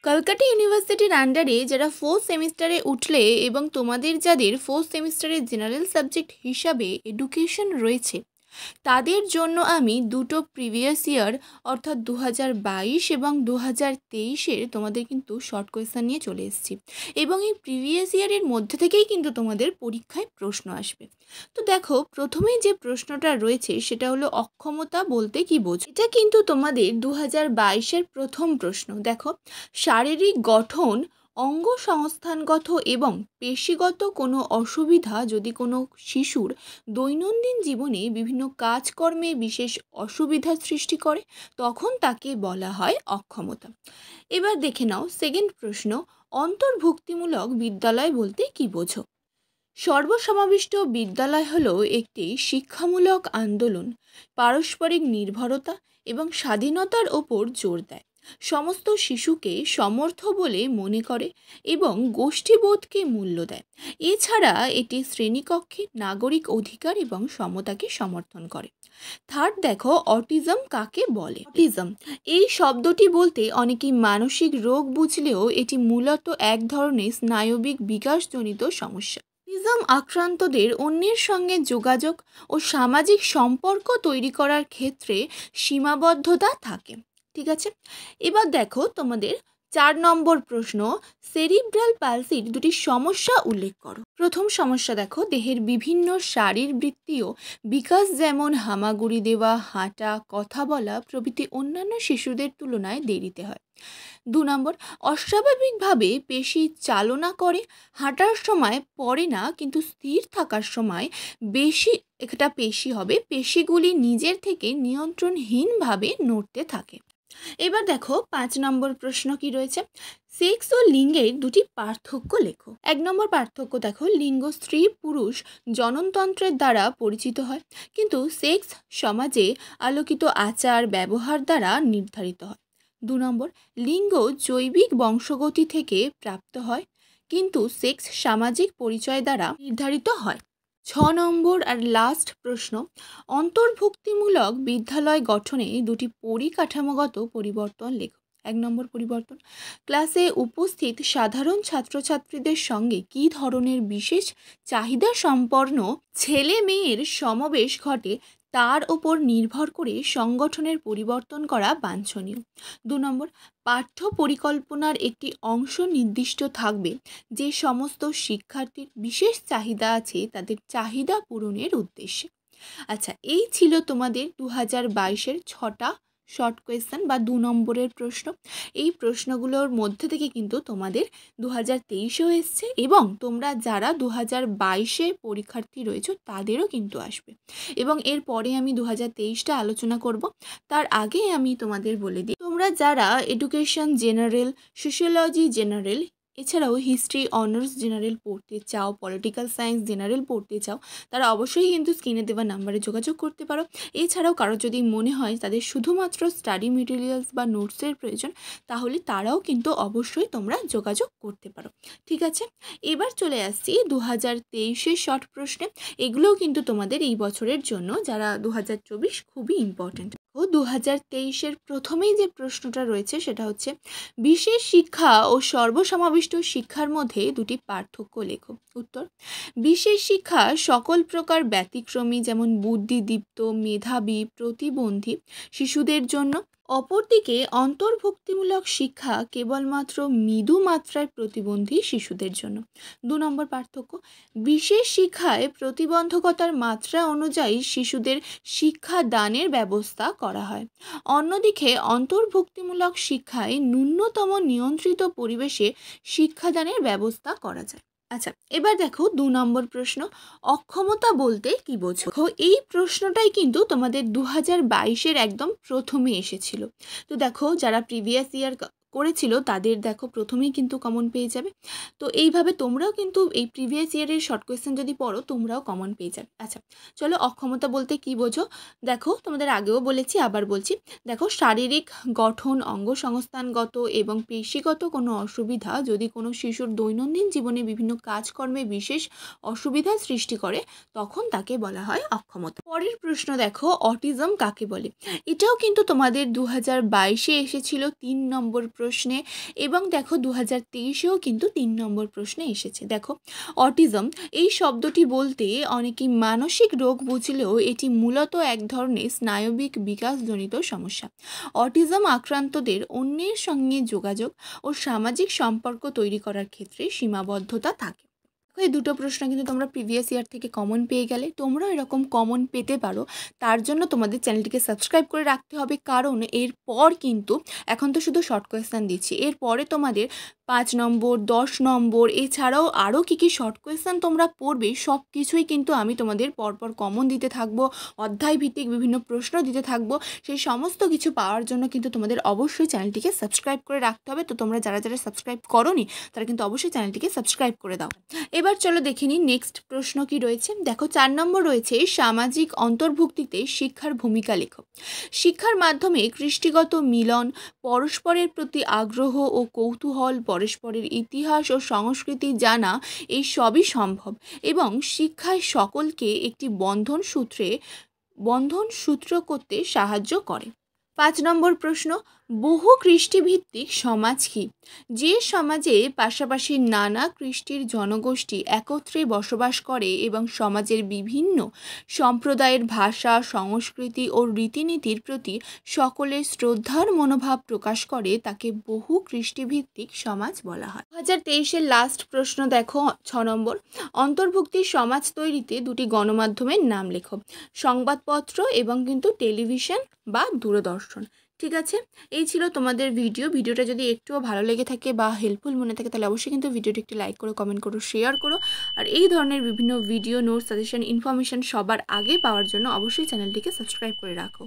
কলকাতা ইউনিভার্সিটির আন্ডারে যারা ফোর্থ সেমিস্টারে উঠলে এবং তোমাদের যাদের ফোর্থ সেমিস্টারে জেনারেল সাবজেক্ট হিসাবে এডুকেশন রয়েছে তাদের জন্য আমি দুটো প্রিভিয়াস ইয়ার অর্থাৎ 2022 এবং 2023-এর তোমাদের কিন্তু শর্ট কোয়েশ্চেন নিয়ে চলে এসেছি এবং এই প্রিভিয়াস ইয়ারের মধ্যে থেকেই কিন্তু তোমাদের পরীক্ষায় প্রশ্ন আসবে। তো দেখো, প্রথমেই যে প্রশ্নটা রয়েছে সেটা হলো অক্ষমতা বলতে কি বোঝো। এটা কিন্তু তোমাদের 2022-এর প্রথম প্রশ্ন। দেখো, শারীরিক গঠন, অঙ্গ সংস্থানগত এবং পেশিগত কোনো অসুবিধা যদি কোনো শিশুর দৈনন্দিন জীবনে বিভিন্ন কাজকর্মে বিশেষ অসুবিধার সৃষ্টি করে তখন তাকে বলা হয় অক্ষমতা। এবার দেখে নাও সেকেন্ড প্রশ্ন, অন্তর্ভুক্তিমূলক বিদ্যালয় বলতে কি বোঝো। সর্বসমাবিষ্ট বিদ্যালয় হলো একটি শিক্ষামূলক আন্দোলন, পারস্পরিক নির্ভরতা এবং স্বাধীনতার ওপর জোর দেয়, সমস্ত শিশুকে সমর্থ বলে মনে করে এবং গোষ্ঠীবোধকে মূল্য দেয়। এছাড়া এটি শ্রেণীকক্ষে নাগরিক অধিকার এবং সমতাকে সমর্থন করে। থার্ড দেখো, অটিজম কাকে বলে। অটিজম এই শব্দটি বলতে অনেকেই মানসিক রোগ বুঝলেও এটি মূলত এক ধরনের স্নায়বিক বিকাশজনিত সমস্যা। অটিজম আক্রান্তদের অন্যের সঙ্গে যোগাযোগ ও সামাজিক সম্পর্ক তৈরি করার ক্ষেত্রে সীমাবদ্ধতা থাকে। ঠিক আছে, এবার দেখো তোমাদের 4 নম্বর প্রশ্ন, সেরিব্রাল পালসির দুটি সমস্যা উল্লেখ করো। প্রথম সমস্যা দেখো, দেহের বিভিন্ন শারীরবৃত্তীয় বিকাশ যেমন হামাগুড়ি দেওয়া, হাঁটা, কথা বলা প্রভৃতি অন্যান্য শিশুদের তুলনায় দেরিতে হয়। 2 নম্বর, অস্বাভাবিকভাবে পেশি চালনা করে, হাঁটার সময় পড়ে না কিন্তু স্থির থাকার সময় একটা পেশি হবে, পেশিগুলি নিজের থেকে নিয়ন্ত্রণহীনভাবে নড়তে থাকে। এবার দেখো 5 নম্বর প্রশ্ন কি রয়েছে, সেক্স ও লিঙ্গের দুটি পার্থক্য লেখো। 1 নম্বর পার্থক্য দেখো, লিঙ্গ স্ত্রী পুরুষ জননতন্ত্রের দ্বারা পরিচিত হয় কিন্তু সেক্স সমাজে আলোকিত আচার ব্যবহার দ্বারা নির্ধারিত হয়। 2 নম্বর, লিঙ্গ জৈবিক বংশগতি থেকে প্রাপ্ত হয় কিন্তু সেক্স সামাজিক পরিচয় দ্বারা নির্ধারিত হয়। 6 নম্বর আর লাস্ট প্রশ্ন, অন্তর্ভুক্তিমূলক বিদ্যালয় গঠনে দুটি পরিকাঠামোগত পরিবর্তন লেখো। 1 নম্বর পরিবর্তন, ক্লাসে উপস্থিত সাধারণ ছাত্রছাত্রীদের সঙ্গে কী ধরনের বিশেষ চাহিদা সম্পন্ন ছেলে মেয়ের সমাবেশ ঘটে তার ওপর নির্ভর করে সংগঠনের পরিবর্তন করা বাঞ্ছনীয়। 2 নম্বর, পাঠ্য পরিকল্পনার একটি অংশ নির্দিষ্ট থাকবে যে সমস্ত শিক্ষার্থীর বিশেষ চাহিদা আছে তাদের চাহিদা পূরণের উদ্দেশ্যে। আচ্ছা, এই ছিল তোমাদের 2022-এর 6টা শর্ট কোয়েশ্চেন বা 2 নম্বরের প্রশ্ন। এই প্রশ্নগুলোর মধ্যে থেকে কিন্তু তোমাদের 2023-এও এসছে এবং তোমরা যারা 2022-এ পরীক্ষার্থী রয়েছে তাদেরও কিন্তু আসবে এবং এরপরে আমি 2023টা আলোচনা করব। তার আগে আমি তোমাদের বলে দিই, তোমরা যারা এডুকেশন জেনারেল, সোশিওলজি জেনারেল, এছাড়াও হিস্ট্রি অনার্স জেনারেল পড়তে চাও, পলিটিক্যাল সায়েন্স জেনারেল পড়তে চাও, তারা অবশ্যই কিন্তু স্ক্রিনে দেওয়া নাম্বারে যোগাযোগ করতে পারো। এছাড়াও কারো যদি মনে হয় তাদের শুধুমাত্র স্টাডি মেটেরিয়ালস বা নোটসের প্রয়োজন তাহলে তারাও কিন্তু অবশ্যই তোমরা যোগাযোগ করতে পারো। ঠিক আছে, এবার চলে আসছি 2023-এর শর্ট প্রশ্নে। এগুলোও কিন্তু তোমাদের এই বছরের জন্য, যারা 2024 খুবই ইম্পর্ট্যান্ট। 2023-এর প্রথমেই যে প্রশ্নটা রয়েছে সেটা হচ্ছে, বিশেষ শিক্ষা ও সর্বসমাবিষ্ট শিক্ষার মধ্যে দুটি পার্থক্য লেখো। উত্তর, বিশেষ শিক্ষা সকল প্রকার ব্যতিক্রমী যেমন বুদ্ধিদীপ্ত, মেধাবী, প্রতিবন্ধী শিশুদের জন্য। অপরদিকে অন্তর্ভুক্তিমূলক শিক্ষা কেবলমাত্র মৃদু মাত্রায় প্রতিবন্ধী শিশুদের জন্য। 2 নম্বর পার্থক্য, বিশেষ শিক্ষায় প্রতিবন্ধকতার মাত্রা অনুযায়ী শিশুদের শিক্ষা দানের ব্যবস্থা করা হয়, অন্যদিকে অন্তর্ভুক্তিমূলক শিক্ষায় ন্যূনতম নিয়ন্ত্রিত পরিবেশে শিক্ষাদানের ব্যবস্থা করা যায়। আচ্ছা, এবার দেখো 2 নম্বর প্রশ্ন, অক্ষমতা বলতে কি বোঝো। এই প্রশ্নটাই কিন্তু তোমাদের 2022-এর একদম প্রথমে এসেছিল। তো দেখো, যারা প্রিভিয়াস ইয়ার করেছিল তাদের দেখো প্রথমেই কিন্তু কমন পেয়ে যাবে। তো এইভাবে তোমরাও কিন্তু এই প্রিভিয়াস ইয়ারের শর্ট কোয়েশ্চেন যদি পড়ো তোমরাও কমন পেয়ে যাবে। আচ্ছা চলো, অক্ষমতা বলতে কি বোঝো। দেখো, তোমাদের আগেও বলেছি, আবার বলছি। দেখো, শারীরিক গঠন, অঙ্গ সংস্থানগত এবং পেশিগত কোনো অসুবিধা যদি কোনো শিশুর দৈনন্দিন জীবনে বিভিন্ন কাজকর্মে বিশেষ অসুবিধার সৃষ্টি করে তখন তাকে বলা হয় অক্ষমতা। পরের প্রশ্ন দেখো, অটিজম কাকে বলে। এটাও কিন্তু তোমাদের 2022-এ এসেছিল 3 নম্বর প্রশ্ন। প্রশ্নে, এবং দেখো 2023-এও কিন্তু 3 নম্বর প্রশ্নে এসেছে। দেখো অটিজম এই শব্দটি বলতে অনেকেই মানসিক রোগ বুঝলেও এটি মূলত এক ধরনের স্নায়বিক বিকাশজনিত সমস্যা। অটিজম আক্রান্তদের অন্যের সঙ্গে যোগাযোগ ও সামাজিক সম্পর্ক তৈরি করার ক্ষেত্রে সীমাবদ্ধতা থাকে। এই দুটো প্রশ্ন কিন্তু তোমরা প্রিভিয়াস ইয়ার থেকে কমন পেয়ে গেলে, তোমরাও এরকম কমন পেতে পারো। তার জন্য তোমাদের চ্যানেলটিকে সাবস্ক্রাইব করে রাখতে হবে, কারণ এরপর কিন্তু এখন তো শুধু শর্ট কোয়েশ্চেন দিচ্ছি, এরপরে তোমাদের 5 নম্বর 10 নম্বর এছাড়াও আরও কী কী শর্ট কোয়েশ্চেন তোমরা পড়বে সব কিছুই কিন্তু আমি তোমাদের পরপর কমন দিতে থাকবো, অধ্যায় ভিত্তিক বিভিন্ন প্রশ্ন দিতে থাকবো। সেই সমস্ত কিছু পাওয়ার জন্য কিন্তু তোমাদের অবশ্যই চ্যানেলটিকে সাবস্ক্রাইব করে রাখতে হবে। তো তোমরা যারা যারা সাবস্ক্রাইব করোনি তারা কিন্তু অবশ্যই চ্যানেলটিকে সাবস্ক্রাইব করে দাও। এবার চলো দেখে নিই নেক্সট প্রশ্ন কি রয়েছে। দেখো 4 নম্বর রয়েছে সামাজিক অন্তর্ভুক্তিতে শিক্ষার ভূমিকা লেখো। শিক্ষার মাধ্যমে কৃষ্টিগত মিলন, পরস্পরের প্রতি আগ্রহ ও কৌতূহল, পরস্পরের ইতিহাস ও সংস্কৃতি জানা, এই সবই সম্ভব এবং শিক্ষায় সকলকে একটি বন্ধন সূত্র করতে সাহায্য করে। 5 নম্বর প্রশ্ন, বহু কৃষ্টিভিত্তিক সমাজ কি? যে সমাজে পাশাপাশি নানা কৃষ্টির জনগোষ্ঠী একত্রে বসবাস করে এবং সমাজের বিভিন্ন সম্প্রদায়ের ভাষা, সংস্কৃতি ও রীতিনীতির প্রতি সকলের শ্রদ্ধার মনোভাব প্রকাশ করে, তাকে বহু কৃষ্টিভিত্তিক সমাজ বলা হয়। 2023-এর লাস্ট প্রশ্ন দেখো 6 নম্বর, অন্তর্ভুক্তি সমাজ তৈরিতে দুটি গণমাধ্যমের নাম লেখো। সংবাদপত্র এবং কিন্তু টেলিভিশন বা দূরদর্শন। ঠিক আছে, এই ছিল তোমাদের ভিডিওটা যদি একটুও ভালো লেগে থাকে বা হেল্পফুল মনে থাকে তাহলে অবশ্যই কিন্তু ভিডিওটি একটি লাইক করো, কমেন্ট করো, শেয়ার করো। আর এই ধরনের বিভিন্ন ভিডিও, নোটস, সাজেশন, ইনফরমেশন সবার আগে পাওয়ার জন্য অবশ্যই চ্যানেলটিকে সাবস্ক্রাইব করে রাখো।